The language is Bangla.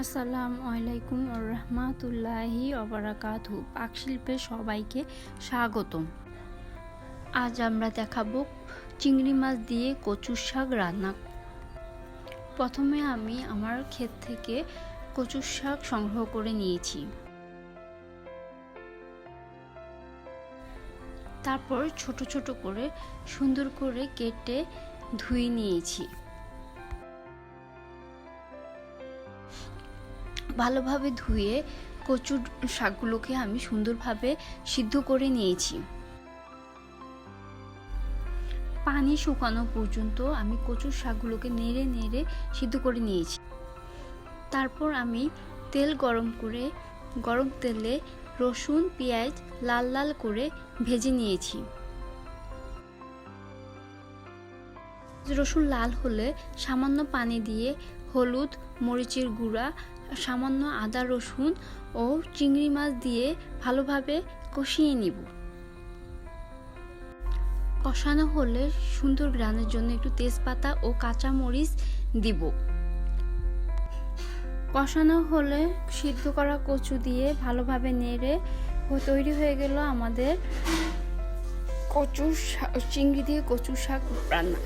আসসালামু আলাইকুম রাহমাতুল্লাহি ওয়া বারাকাতুহু। পাকশিল্পে সবাইকে স্বাগতম। আজ আমরা দেখাবো চিংড়ি মাছ দিয়ে কচুর শাক রান্না। প্রথমে আমি আমার ক্ষেত থেকে কচুর শাক সংগ্রহ করে নিয়েছি। তারপর ছোট ছোট করে সুন্দর করে কেটে ধুয়ে নিয়েছি। ভালোভাবে ধুয়ে কচুর শাকগুলোকে আমি সুন্দরভাবে সিদ্ধ করে নিয়েছি। পানি শুকানো পর্যন্ত আমি কচুর শাকগুলোকে নেড়ে নেড়ে সিদ্ধ করে নিয়েছি। তারপর আমি তেল গরম তেলে রসুন পেঁয়াজ লাল লাল করে ভেজে নিয়েছি। রসুন লাল হলে সামান্য পানি দিয়ে হলুদ মরিচের গুঁড়া সামান্য আদা রসুন ও চিংড়ি মাছ দিয়ে ভালোভাবে কষিয়ে নিব। কষানো হলে সুন্দর ঘ্রাণের জন্য একটু তেজপাতা ও কাঁচা মরিচ দিব। কষানো হলে সিদ্ধ করা কচু দিয়ে ভালোভাবে নেড়ে তৈরি হয়ে গেল আমাদের চিংড়ি দিয়ে কচু শাক রান্না।